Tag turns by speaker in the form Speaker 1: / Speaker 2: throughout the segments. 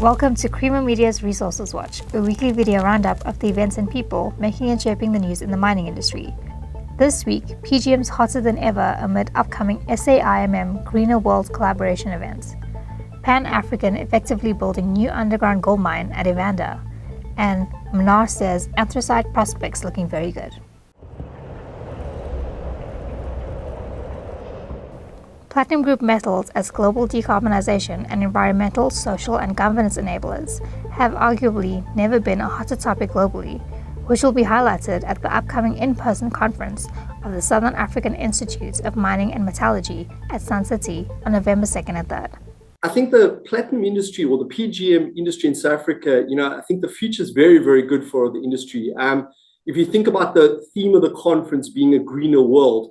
Speaker 1: Welcome to Creamer Media's Resources Watch, a weekly video roundup of the events and people making and shaping the news in the mining industry. This week, PGMs hotter than ever amid upcoming SAIMM Greener World collaboration events. Pan-African effectively building new underground gold mine at Evander, and Menar says anthracite prospects looking very good. Platinum Group metals as global decarbonization and environmental, social and governance enablers have arguably never been a hotter topic globally, which will be highlighted at the upcoming in-person conference of the Southern African Institutes of Mining and Metallurgy at Sun City on November 2nd and 3rd.
Speaker 2: I think the platinum industry or the PGM industry in South Africa, I think the future is very, very good for the industry. If you think about the theme of the conference being a greener world,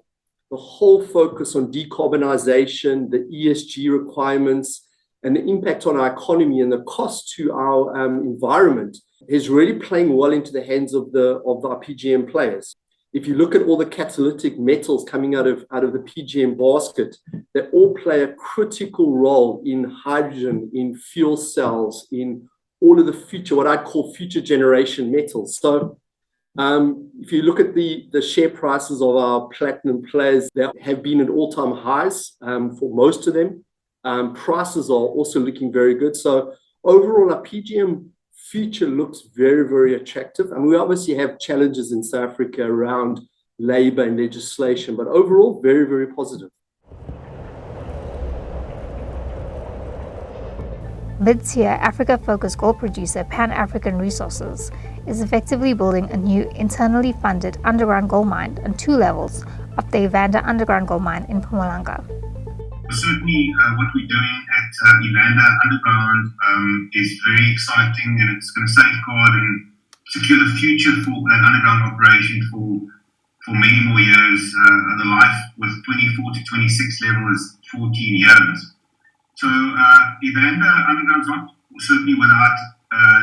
Speaker 2: the whole focus on decarbonization, the ESG requirements, and the impact on our economy and the cost to our environment is really playing well into the hands of our PGM players. If you look at all the catalytic metals coming out of the PGM basket, they all play a critical role in hydrogen, in fuel cells, in all of the future, what I call future generation metals. So if you look at the share prices of our platinum players, they have been at all-time highs for most of them. Prices are also looking very good. So overall, our PGM future looks very, very attractive. And we obviously have challenges in South Africa around labor and legislation, but overall, very, very positive.
Speaker 1: Mid-tier Africa-focused gold producer Pan-African Resources is effectively building a new internally funded underground gold mine on two levels of the Evander underground gold mine in Mpumalanga.
Speaker 3: Certainly, what we're doing at Evander underground is very exciting, and it's going to safeguard and secure the future for that underground operation for many more years. The life with 24 to 26 level is 14 years. So Evander underground's not certainly without,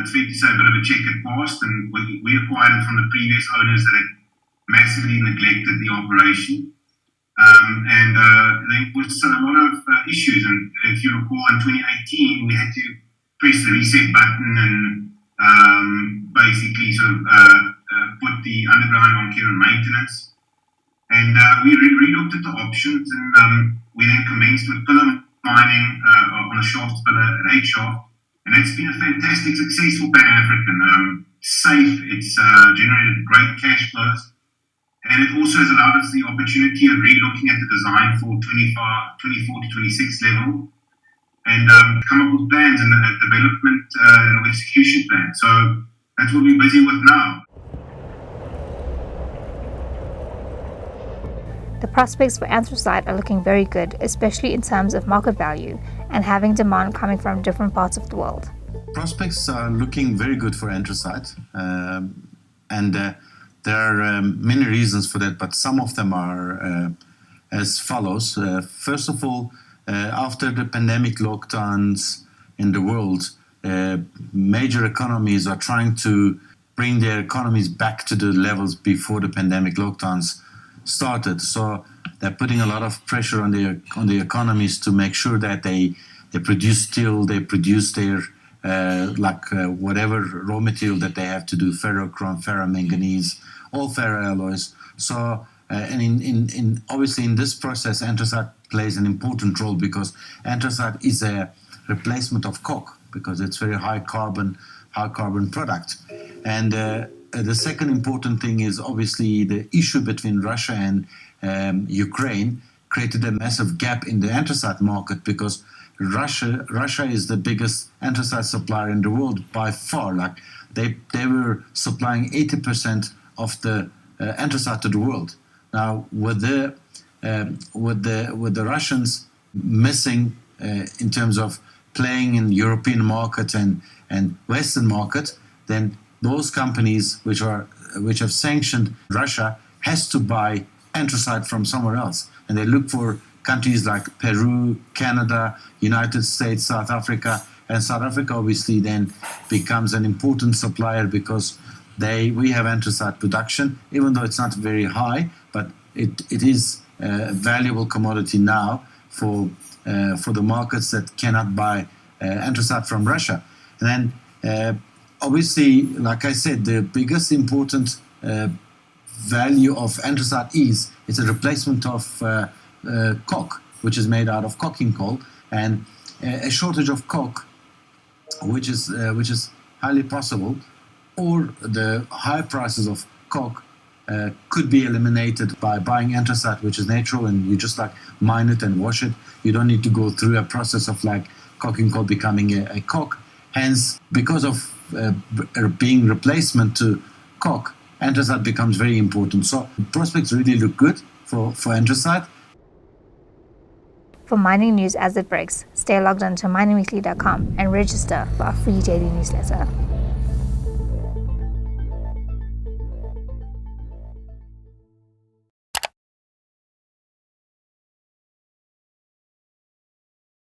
Speaker 3: it's fair to say, a bit of a checkered past, and we acquired it from the previous owners that had massively neglected the operation. And there was a lot of issues, and if you recall, in 2018 we had to press the reset button and basically sort of put the underground on care and maintenance. And we re-looked at the options, and we then commenced with pillar mining on a shaft pillar at 8 shaft, and it's been a fantastic success for Pan-African. Safe, it's generated great cash flows, and it also has allowed us the opportunity of re-looking at the design for 24 to 26 level and come up with plans and a development and execution plan. So that's what we're busy with now.
Speaker 1: The prospects for anthracite are looking very good, especially in terms of market value and having demand coming from different parts of the world.
Speaker 4: Prospects are looking very good for anthracite, and there are many reasons for that, but some of them are as follows. First of all, after the pandemic lockdowns in the world, major economies are trying to bring their economies back to the levels before the pandemic lockdowns started. So they're putting a lot of pressure on the economies to make sure that they produce steel, they produce their whatever raw material that they have to do, ferrochrome, ferromanganese, all ferroalloys. So and in obviously in this process, anthracite plays an important role because anthracite is a replacement of coke because it's very high carbon product. And the second important thing is obviously the issue between Russia and Ukraine created a massive gap in the anthracite market because Russia is the biggest anthracite supplier in the world by far. Like they were supplying 80% of the anthracite to the world. Now with the Russians missing in terms of playing in European market and Western market, then those companies which have sanctioned Russia has to buy anthracite from somewhere else, and they look for countries like Peru, Canada, United States, South Africa, and South Africa obviously then becomes an important supplier because we have anthracite production, even though it's not very high, but it is a valuable commodity now for the markets that cannot buy anthracite from Russia. And then, obviously, like I said, the biggest important value of anthracite is it's a replacement of coke, which is made out of coking coal, and a shortage of coke, which is highly possible, or the high prices of coke could be eliminated by buying anthracite, which is natural, and you just like mine it and wash it. You don't need to go through a process of like coking coal becoming a coke. Hence, because of being replacement to coke, anthracite becomes very important. So prospects really look good for anthracite.
Speaker 1: For mining news as it breaks, stay logged on to miningweekly.com and register for our free daily newsletter.